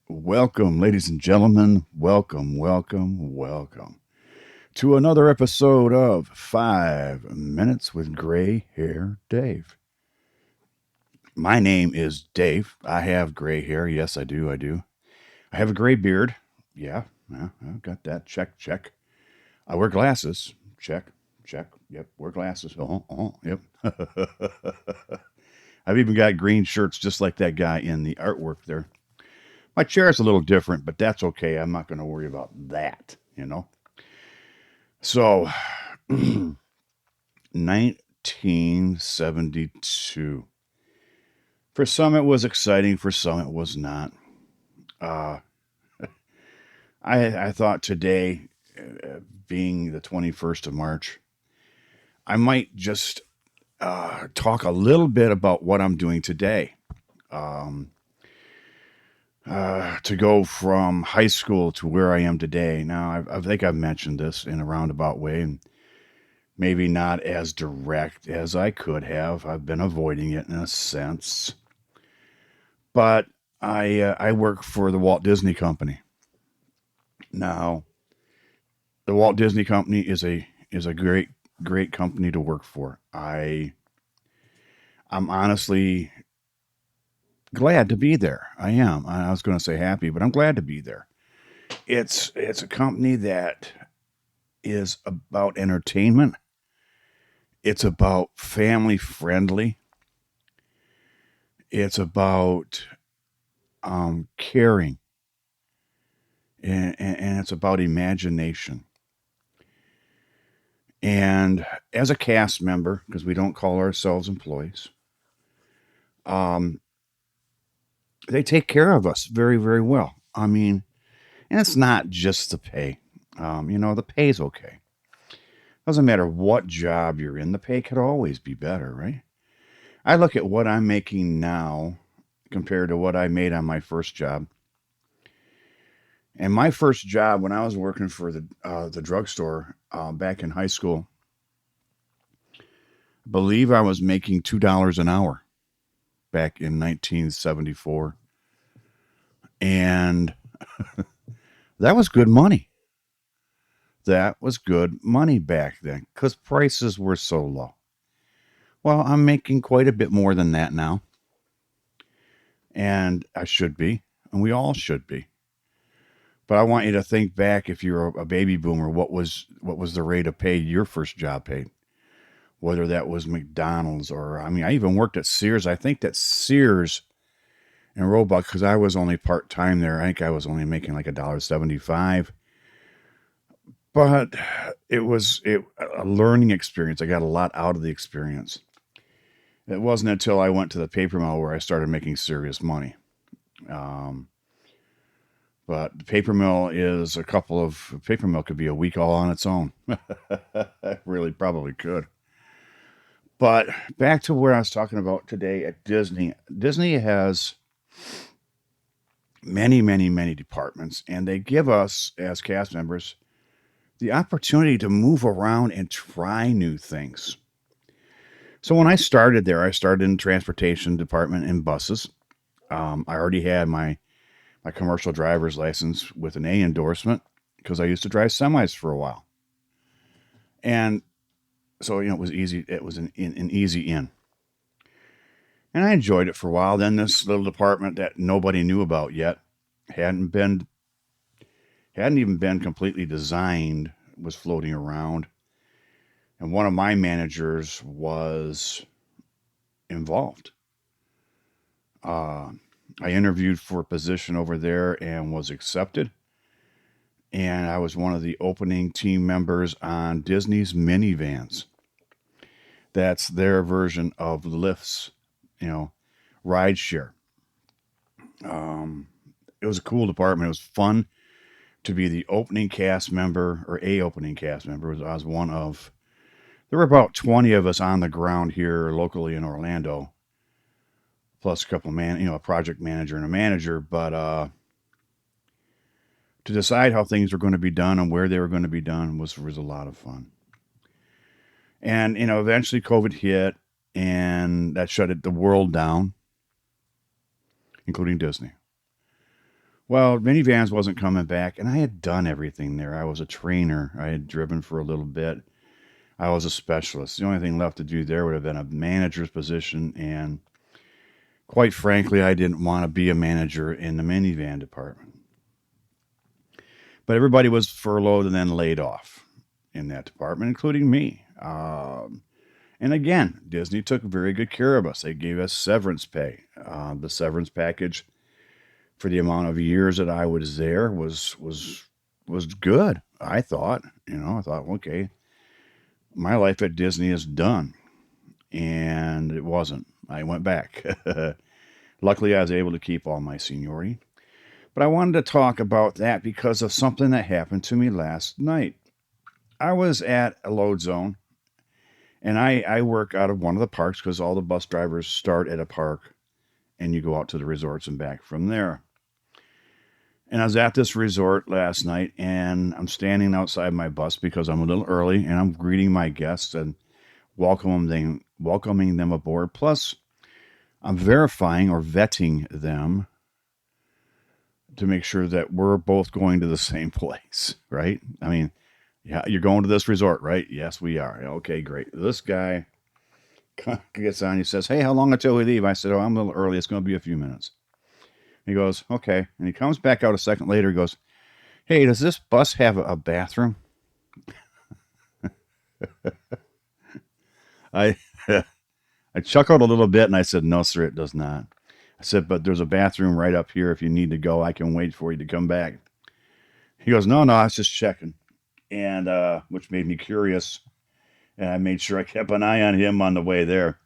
Welcome, ladies and gentlemen. Welcome to another episode of 5 Minutes with Gray Hair Dave. My name is Dave. I have gray hair. Yes, I do. I have a gray beard. Yeah, I've got that. Check. I wear glasses. Check. Yep, wear glasses. Yep. I've even got green shirts just like that guy in the artwork there. My chair is a little different, but that's okay. I'm not going to worry about that. So, 1972. For some, it was exciting. For some, it was not. Uh, I thought today, being the 21st of March, I might just talk a little bit about what I'm doing today. Um, to go from high school to where I am today. Now, I think I've mentioned this in a roundabout way, and maybe not as direct as I could have. I've been avoiding it in a sense, but I work for the Walt Disney Company. Now, the Walt Disney Company is a great company to work for. I'm honestly glad to be there. I am. I was going to say happy, but I'm glad to be there. It's a company that is about entertainment. It's about family friendly. It's about caring, and it's about imagination. And as a cast member, because we don't call ourselves employees, um, they take care of us very, very well. I mean, and it's not just the pay. The pay's okay. Doesn't matter what job you're in, the pay could always be better, right? I look at what I'm making now compared to what I made on my first job. And my first job, when I was working for the drugstore back in high school, I believe I was making $2 an hour back in 1974, and that was good money. That was good money back then because prices were so low. Well, I'm making quite a bit more than that now, and I should be, and we all should be. But I want you to think back, if you're a baby boomer, what was the rate of pay your first job paid? Whether that was McDonald's, or I mean, I even worked at Sears. I think that Sears and Roebuck, because I was only part time there. I think I was only making like $1.75, but it a learning experience. I got a lot out of the experience. It wasn't until I went to the paper mill where I started making serious money. Um, but the paper mill could be a week all on its own. It really probably could. But back to where I was talking about today at Disney. Disney has many departments, and they give us as cast members the opportunity to move around and try new things. So when I started there, I started in the transportation department in buses. I already had my commercial driver's license with an A endorsement because I used to drive semis for a while, and so it was easy. It was an easy in, and I enjoyed it for a while. Then this little department that nobody knew about yet hadn't been hadn't even been completely designed was floating around, and one of my managers was involved. Uh, I interviewed for a position over there and was accepted. And I was one of the opening team members on Disney's minivans. That's their version of Lyft's, you know, ride share. Um, it was a cool department. It was fun to be the opening cast member, or a opening cast member. I was one of. There were about 20 of us on the ground here locally in Orlando, plus a couple a project manager and a manager. But to decide how things were going to be done and where they were going to be done was a lot of fun. And eventually COVID hit, and that shut the world down, including Disney. Well, minivans wasn't coming back, and I had done everything there. I was a trainer. I had driven for a little bit. I was a specialist. The only thing left to do there would have been a manager's position, and quite frankly, I didn't want to be a manager in the minivan department. But everybody was furloughed and then laid off in that department, including me. And again, Disney took very good care of us. They gave us severance pay. The severance package for the amount of years that I was there was good. I thought, I thought, okay, my life at Disney is done, and it wasn't. I went back. Luckily, I was able to keep all my seniority. But I wanted to talk about that because of something that happened to me last night. I was at a load zone, and I work out of one of the parks because all the bus drivers start at a park and you go out to the resorts and back from there. And I was at this resort last night, and I'm standing outside my bus because I'm a little early, and I'm greeting my guests and welcoming them aboard. Plus, I'm verifying or vetting them to make sure that we're both going to the same place, right? I mean, yeah, you're going to this resort, right? Yes, we are. Okay, great. This guy gets on. He says, "Hey, how long until we leave?" I said, "Oh, I'm a little early. It's going to be a few minutes." He goes, "Okay." And he comes back out a second later. He goes, "Hey, does this bus have a bathroom?" I I chuckled a little bit and I said, "No, sir, it does not." I said, "But there's a bathroom right up here. If you need to go, I can wait for you to come back." He goes, "No, no, I was just checking," and which made me curious. And I made sure I kept an eye on him on the way there.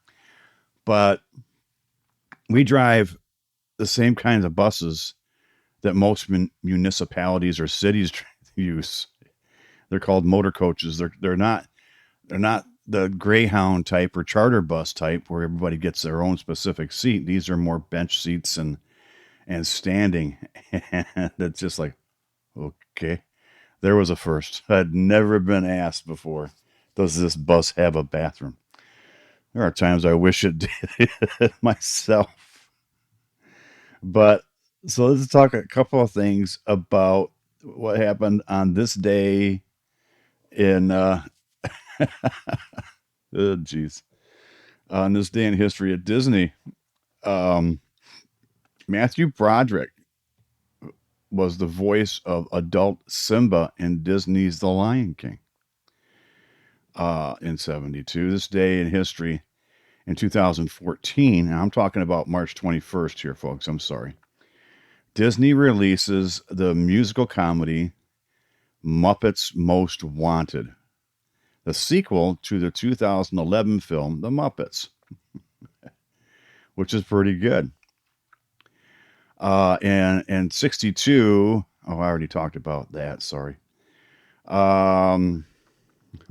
But we drive the same kinds of buses that most municipalities or cities use. They're called motor coaches. They're not the Greyhound type or charter bus type where everybody gets their own specific seat. These are more bench seats and standing. And it's just like, okay, there was a first. I'd never been asked before, does this bus have a bathroom? There are times I wish it did myself. But so let's talk a couple of things about what happened on this day in oh geez, on this day in history at Disney. Um, Matthew Broderick was the voice of adult Simba in Disney's The Lion King in 72. This day in history in 2014, and I'm talking about March 21st here, folks. I'm sorry. Disney releases the musical comedy Muppets Most Wanted, the sequel to the 2011 film The Muppets, which is pretty good. And 62, oh, I already talked about that. Sorry. I'm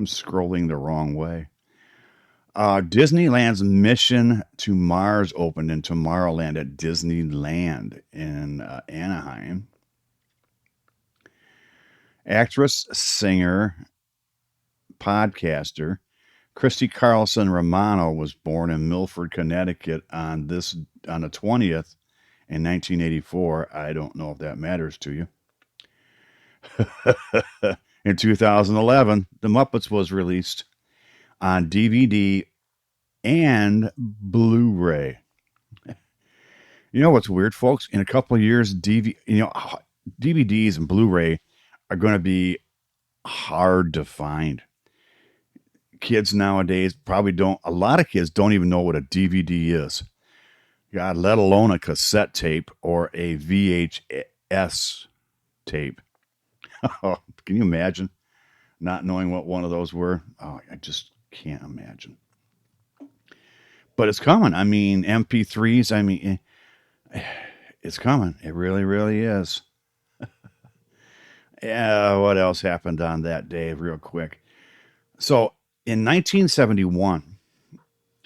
scrolling the wrong way. Disneyland's Mission to Mars opened in Tomorrowland at Disneyland in Anaheim. Actress, singer, podcaster Christy Carlson Romano was born in Milford, Connecticut on the 20th in 1984. I don't know if that matters to you. In 2011, The Muppets was released on DVD and Blu-ray. You know what's weird, folks? In a couple of years, DVDs and Blu-ray are going to be hard to find. Kids nowadays probably don't. A lot of kids don't even know what a DVD is. God, let alone a cassette tape or a VHS tape. Can you imagine not knowing what one of those were? Oh, I just can't imagine. But it's coming. I mean, MP3s. I mean, it's coming. It really, really is. Yeah. What else happened on that day, real quick? So in 1971,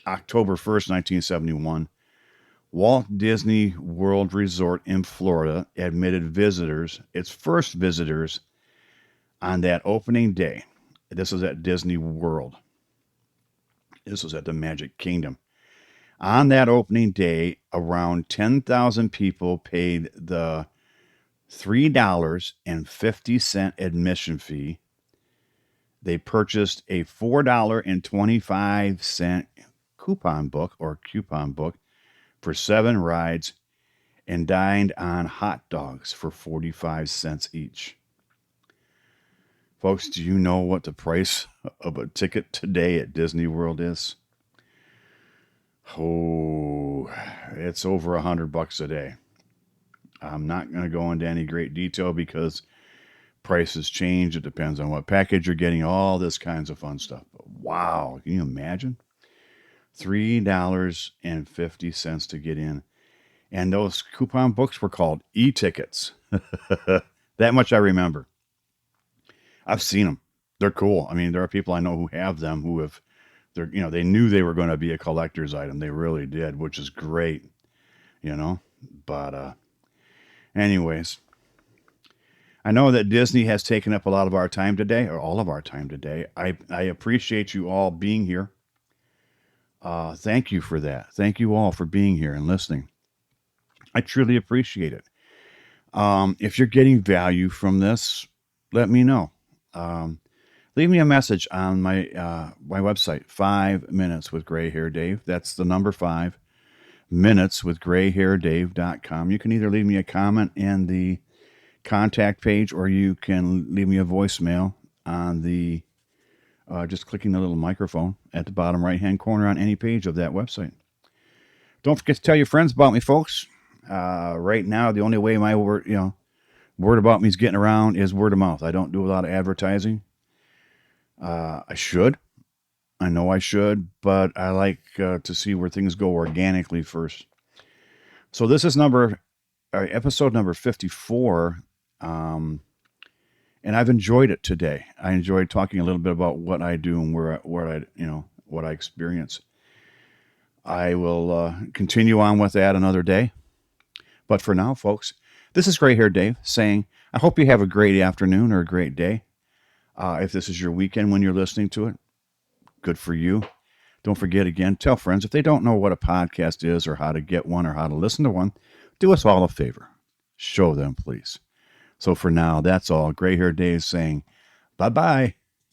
October 1st, 1971, Walt Disney World Resort in Florida admitted visitors, its first visitors, on that opening day. This was at Disney World. This was at the Magic Kingdom. On that opening day, around 10,000 people paid the $3.50 admission fee. They purchased a $4.25 coupon book for 7 rides and dined on hot dogs for 45 cents each. Folks, do you know what the price of a ticket today at Disney World is? Oh, it's over $100 a day. I'm not going to go into any great detail because prices change. It depends on what package you're getting, all this kinds of fun stuff. But wow, can you imagine? $3.50 to get in. And those coupon books were called e-tickets. That much I remember. I've seen them. They're cool. I mean, there are people I know who have them who have, they knew they were going to be a collector's item. They really did, which is great, you know. But anyways, I know that Disney has taken up a lot of our time today, or all of our time today. I appreciate you all being here. Thank you for that. Thank you all for being here and listening. I truly appreciate it. If you're getting value from this, let me know. Leave me a message on my website, 5 Minutes with Gray Hair Dave. That's the number 5, minuteswithgrayhairdave.com. You can either leave me a comment in the contact page, or you can leave me a voicemail on the just clicking the little microphone at the bottom right-hand corner on any page of that website. Don't forget to tell your friends about me, folks. Right now, the only way my word about me is getting around is word of mouth. I don't do a lot of advertising. I should. I know I should, but I like to see where things go organically first. So this is episode number 54. And I've enjoyed it today. I enjoyed talking a little bit about what I do and what I experience. I will continue on with that another day. But for now, folks, this is Gray Hair Dave saying, I hope you have a great afternoon or a great day. If this is your weekend when you're listening to it, good for you. Don't forget, again, tell friends if they don't know what a podcast is or how to get one or how to listen to one, do us all a favor. Show them, please. So for now, that's all. Gray Hair Dave saying bye-bye.